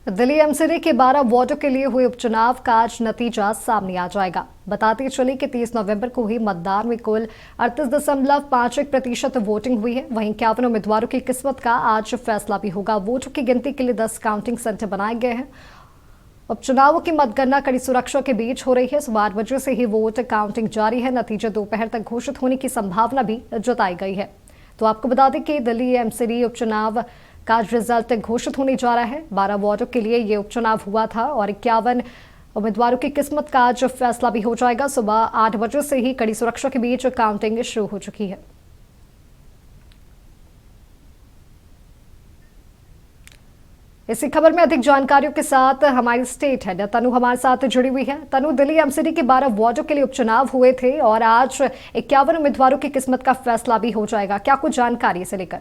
Delhi MCD के 12 वार्डों के लिए हुए उपचुनाव का आज नतीजा सामने आ जाएगा। बताते चले कि 30 नवंबर को हुई मतदान में कुल 38.51% वोटिंग हुई है। वहीं 51 उम्मीदवारों की किस्मत का आज फैसला भी होगा। वोटों की गिनती के लिए 10 काउंटिंग सेंटर बनाए गए हैं। उपचुनावों की मतगणना कड़ी सुरक्षा के बीच हो रही है। सुबह 8 बजे से ही वोट काउंटिंग जारी है। नतीजे दोपहर तक घोषित होने की संभावना भी जताई गई है। तो आपको बता दें कि दिल्ली एमसीडी उपचुनाव का रिजल्ट घोषित होने जा रहा है। 12 वार्डों के लिए ये उपचुनाव हुआ था और 51 उम्मीदवारों की किस्मत का आज फैसला भी हो जाएगा। सुबह 8 बजे से ही कड़ी सुरक्षा के बीच काउंटिंग शुरू हो चुकी है। इसी खबर में अधिक जानकारियों के साथ हमारी स्टेट हेड तनु हमारे साथ जुड़ी हुई है। तनु, दिल्ली एमसीडी के 12 वार्डों के लिए उपचुनाव हुए थे और आज 51 उम्मीदवारों की किस्मत का फैसला भी हो जाएगा। क्या कुछ जानकारी इसे लेकर?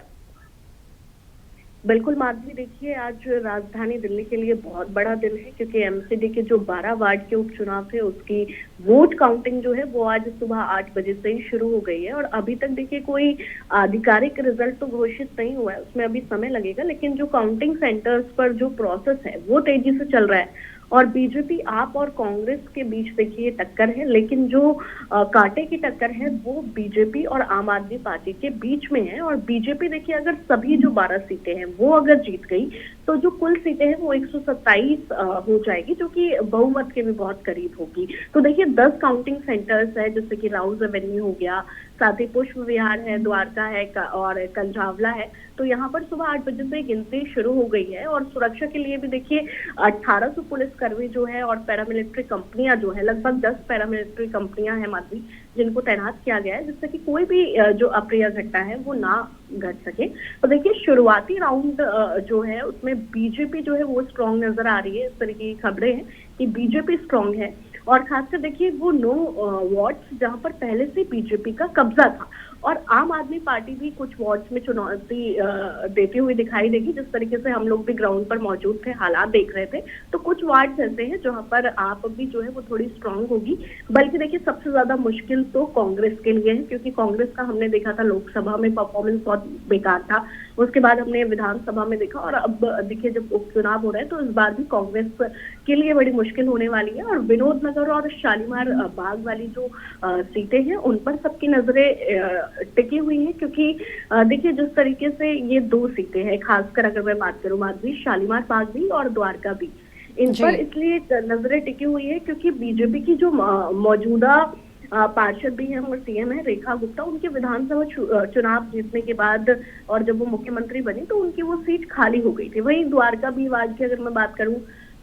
बिल्कुल माधवी, देखिए आज राजधानी दिल्ली के लिए बहुत बड़ा दिन है क्योंकि एमसीडी के जो 12 वार्ड के उपचुनाव थे उसकी वोट काउंटिंग जो है वो आज सुबह 8 बजे से ही शुरू हो गई है। और अभी तक देखिए कोई आधिकारिक रिजल्ट तो घोषित नहीं हुआ है, उसमें अभी समय लगेगा। लेकिन जो काउंटिंग सेंटर्स पर जो प्रोसेस है वो तेजी से चल रहा है और बीजेपी, आप और कांग्रेस के बीच देखिए टक्कर है। लेकिन जो कांटे की टक्कर है वो बीजेपी और आम आदमी पार्टी के बीच में है। और बीजेपी देखिए अगर सभी जो 12 सीटें हैं वो अगर जीत गई तो जो कुल सीटें हैं वो 127 हो जाएगी, जो कि बहुमत के भी बहुत करीब होगी। तो देखिए 10 काउंटिंग सेंटर्स है, जैसे कि राउज एवेन्यू हो गया, साथ ही पुष्प विहार है, द्वारका है और कंझावला है। तो यहाँ पर सुबह 8 बजे से गिनती शुरू हो गई है। और सुरक्षा के लिए भी देखिए 1800 पुलिसकर्मी जो है और पैरामिलिट्री कंपनियां जो है, लगभग 10 पैरामिलिट्री कंपनियां हैं माधवी, जिनको तैनात किया गया है, जिससे कि कोई भी जो अप्रिय घटना है वो ना घट सके। तो देखिए शुरुआती राउंड जो है उसमें बीजेपी जो है वो स्ट्रांग नजर आ रही है। इस तरह की खबरें हैं कि बीजेपी स्ट्रांग है और खासकर देखिए वो 9 वार्ड्स जहां पर पहले से बीजेपी का कब्जा था। और आम आदमी पार्टी भी कुछ वार्ड्स में चुनौती देती हुई दिखाई देगी। जिस तरीके से हम लोग भी ग्राउंड पर मौजूद थे, हालात देख रहे थे, तो कुछ वार्ड्स ऐसे हैं जहां पर आप भी जो है वो थोड़ी स्ट्रांग होगी। बल्कि देखिए सबसे ज्यादा मुश्किल तो कांग्रेस के लिए है, क्योंकि कांग्रेस का हमने देखा था लोकसभा में परफॉर्मेंस बहुत बेकार था, उसके बाद हमने विधानसभा में देखा और अब देखिए जब उपचुनाव हो रहे हैं तो इस बार भी कांग्रेस के लिए बड़ी मुश्किल होने वाली है। और विनोद नगर और शालीमार बाग वाली जो सीटें हैं उन पर सबकी नजरें टिकी हुई है, क्योंकि देखिए जिस तरीके से ये 2 सीटें हैं, खासकर अगर मैं बात करूं माधवी, शालीमार बाग भी और द्वारका भी, इन पर इसलिए नजरें टिकी हुई है क्योंकि बीजेपी की जो मौजूदा पार्षद भी हैं और सीएम है रेखा गुप्ता, उनके विधानसभा चुनाव जीतने के बाद और जब वो मुख्यमंत्री बनी तो उनकी वो सीट खाली हो गई थी। वहीं द्वारका भी वार्ड की अगर मैं बात करूं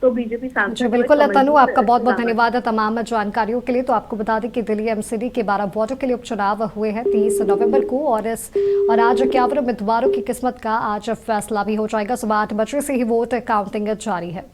तो बीजेपी सांसद। बिल्कुल तनु, आपका बहुत बहुत धन्यवाद तमाम जानकारियों के लिए। तो आपको बता दें कि दिल्ली एमसीडी के 12 वार्डों के लिए उपचुनाव हुए हैं 30 नवंबर को और आज 51 उम्मीदवारों की किस्मत का आज फैसला भी हो जाएगा। सुबह 8 बजे से ही वोट काउंटिंग जारी है।